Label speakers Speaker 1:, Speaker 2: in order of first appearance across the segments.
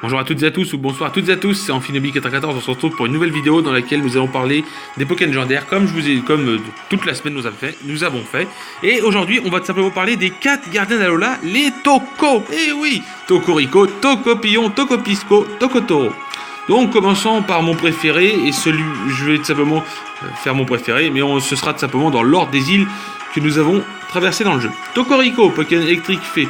Speaker 1: Bonjour à toutes et à tous, ou bonsoir à toutes et à tous, c'est Amphinobi94, on se retrouve pour une nouvelle vidéo dans laquelle nous allons parler des Pokémon légendaires, comme toute la semaine nous avons fait. Et aujourd'hui, on va tout simplement parler des 4 gardiens d'Alola, les Toko. Eh oui, Tokorico, Tokopillon, Tokopisco, Tokotoro. Donc commençons par mon préféré, et je vais tout simplement faire mon préféré, mais ce sera tout simplement dans l'ordre des îles que nous avons traversées dans le jeu. Tokorico, Pokémon électrique fée.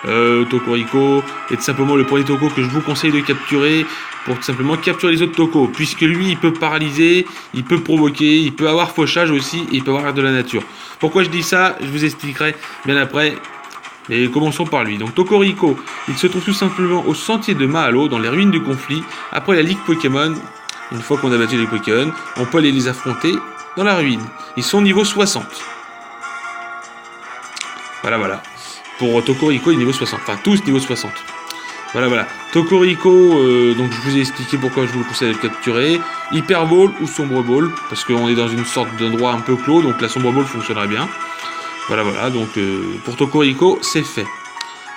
Speaker 1: Tokorico est tout simplement le premier Toko que je vous conseille de capturer pour tout simplement capturer les autres Toko, puisque lui il peut paralyser, il peut provoquer, il peut avoir fauchage aussi, et il peut avoir de la nature. Pourquoi je dis ça, je vous expliquerai bien après. Et commençons par lui. Donc Tokorico, il se trouve tout simplement au sentier de Mahalo, dans les ruines du conflit. Après la Ligue Pokémon, une fois qu'on a battu les Pokémon, on peut aller les affronter dans la ruine. Ils sont niveau 60. Voilà. Pour Tokorico, il est niveau 60. Enfin, tous niveau 60. Voilà. Tokorico, donc je vous ai expliqué pourquoi je vous le conseille de le capturer. Hyper Ball ou Sombre Ball, parce qu'on est dans une sorte d'endroit un peu clos, donc la Sombre Ball fonctionnerait bien. Voilà, donc pour Tokorico, c'est fait.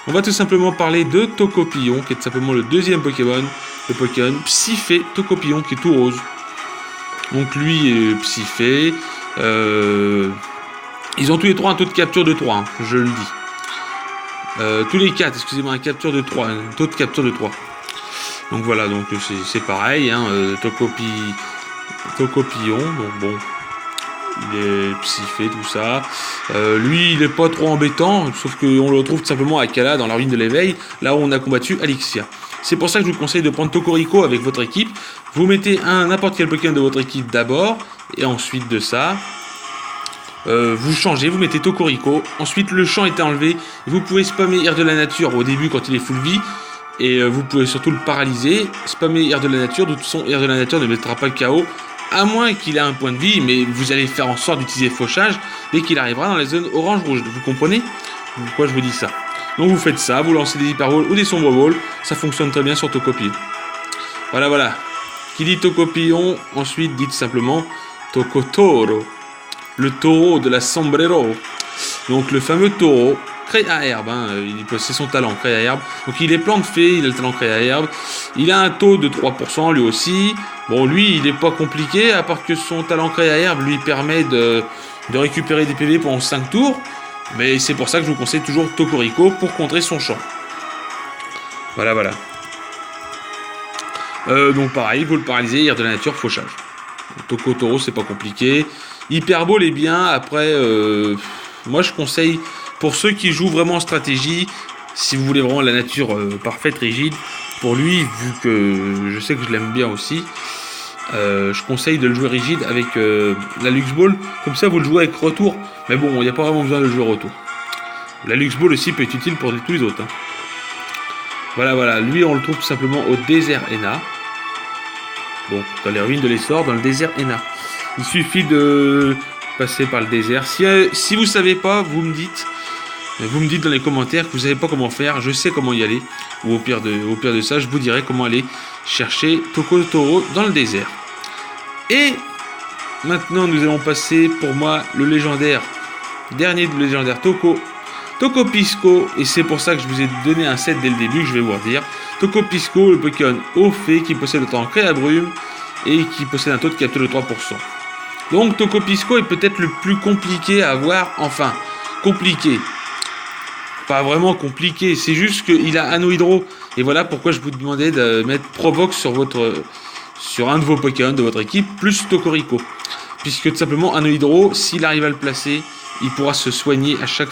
Speaker 1: On va tout simplement parler de Tokopillon, qui est tout simplement le deuxième Pokémon. Le Pokémon Psyphé Tokopillon, qui est tout rose. Donc lui est Psyphé. Ils ont tous les trois un taux de capture de 3, hein, je le dis. Tous les 4, excusez-moi, un capture de 3, un taux de capture de 3. Donc voilà, donc c'est pareil, hein, Tokopillon, donc bon, il est psyphé, tout ça. Lui, il est pas trop embêtant, sauf qu'on le retrouve tout simplement à Kala, dans la ruine de l'éveil, là où on a combattu Alexia. C'est pour ça que je vous conseille de prendre Tokorico avec votre équipe. Vous mettez n'importe quel Pokémon de votre équipe d'abord, et ensuite de ça... vous changez, vous mettez Tokorico, ensuite le champ est enlevé, vous pouvez spammer Air de la Nature au début quand il est full vie, et vous pouvez surtout le paralyser, spammer Air de la Nature, de toute façon Air de la Nature ne mettra pas le KO, à moins qu'il ait un point de vie, mais vous allez faire en sorte d'utiliser fauchage dès qu'il arrivera dans la zone orange-rouge, vous comprenez pourquoi je vous dis ça. Donc vous faites ça, vous lancez des Hyper Balls ou des Sombre Balls, ça fonctionne très bien sur Tokopillon. Voilà. Qui dit Tokopillon, ensuite dites simplement Tokotoro. Le taureau de la Sombrero. Donc le fameux taureau, crée à herbe, hein, c'est son talent, crée à herbe. Donc il est plante fée, il a le talent crée à herbe. Il a un taux de 3% lui aussi. Bon, lui, il n'est pas compliqué, à part que son talent crée à herbe lui permet de récupérer des PV pendant 5 tours. Mais c'est pour ça que je vous conseille toujours Tokorico pour contrer son champ. Voilà. Donc pareil, vous le paralysez, Air de la Nature, fauchage. Tokotoro, c'est pas compliqué. Hyper Ball est bien, après, moi je conseille, pour ceux qui jouent vraiment en stratégie, si vous voulez vraiment la nature parfaite, rigide, pour lui, vu que je sais que je l'aime bien aussi, je conseille de le jouer rigide avec la Lux Ball, comme ça vous le jouez avec retour, mais bon, il n'y a pas vraiment besoin de le jouer retour. La Lux Ball aussi peut être utile pour tous les autres. Hein. Voilà, lui on le trouve tout simplement au désert Ena, donc dans les ruines de l'Essor, dans le désert Ena. Il suffit de passer par le désert. Si vous savez pas, vous me dites dans les commentaires que vous savez pas comment faire. Je sais comment y aller. Ou au pire de ça, je vous dirai comment aller chercher Tokotoro dans le désert. Et maintenant, nous allons passer pour moi le légendaire, dernier de légendaire Tokopisco. Et c'est pour ça que je vous ai donné un set dès le début que je vais vous redire. Tokopisco, le Pokémon eau fée qui possède le temps crée à brume et qui possède un taux de capture de 3%. Donc Tokopisco est peut-être le plus compliqué à avoir, enfin, compliqué. Pas vraiment compliqué, c'est juste qu'il a Anneau Hydro. Et voilà pourquoi je vous demandais de mettre Provoque sur un de vos Pokémon de votre équipe, plus Tokorico. Puisque tout simplement Anneau Hydro, s'il arrive à le placer, il pourra se soigner à chaque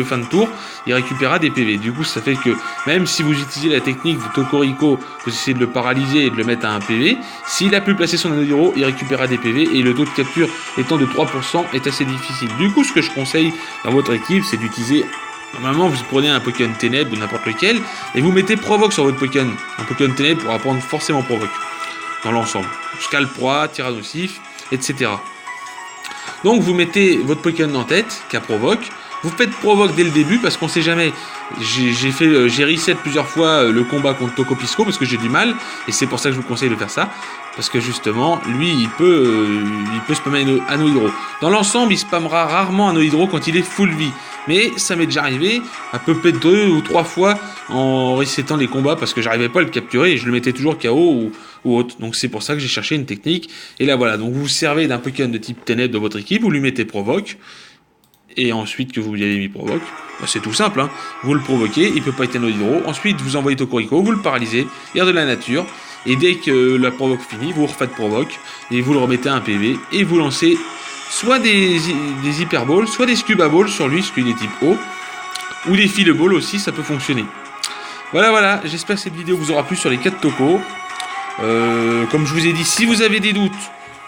Speaker 1: fin de tour, il récupérera des PV. Du coup, ça fait que même si vous utilisez la technique de Tokorico, vous essayez de le paralyser et de le mettre à un PV, s'il a pu placer son anneau d'héros, il récupérera des PV et le taux de capture étant de 3% est assez difficile. Du coup, ce que je conseille dans votre équipe, c'est d'utiliser... Normalement, vous prenez un Pokémon Ténèbres, n'importe lequel, et vous mettez Provoque sur votre Pokémon. Un Pokémon Ténèbres pourra prendre forcément Provoque dans l'ensemble. Scalproie, Tyrannosif, etc. Donc vous mettez votre Pokémon en tête, qui a Provoque, Vous faites provoque dès le début parce qu'on sait jamais. J'ai reset plusieurs fois le combat contre Toko Pisco parce que j'ai du mal et c'est pour ça que je vous conseille de faire ça parce que justement lui il peut spammer Anneau Hydro. Dans l'ensemble il spammera rarement Anneau Hydro quand il est full vie. Mais ça m'est déjà arrivé à peu près 2 ou 3 fois en resetant les combats parce que j'arrivais pas à le capturer et je le mettais toujours KO ou autre. Donc c'est pour ça que j'ai cherché une technique. Et là voilà, donc vous vous servez d'un Pokémon de type Ténèbres de votre équipe, vous lui mettez provoque. Et ensuite que vous lui avez mis provoque, bah c'est tout simple, hein. Vous le provoquez, il peut pas être Anneau Hydro. Ensuite vous envoyez Cocorico, vous le paralysez, air de la nature. Et dès que la provoque finit, vous refaites provoque et vous le remettez à un PV et vous lancez soit des Hyper Balls, soit des Scuba Balls sur lui, parce qu'il est type O, ou des File Balls aussi, ça peut fonctionner. Voilà, j'espère que cette vidéo vous aura plu sur les 4 Toko. Comme je vous ai dit, si vous avez des doutes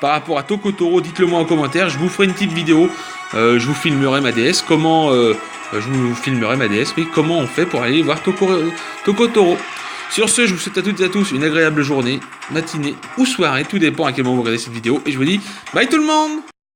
Speaker 1: par rapport à Tokotoro, dites-le moi en commentaire, je vous ferai une petite vidéo, je vous filmerai ma DS, comment on fait pour aller voir Tokotoro. Sur ce, je vous souhaite à toutes et à tous une agréable journée, matinée ou soirée, tout dépend à quel moment vous regardez cette vidéo, et je vous dis bye tout le monde!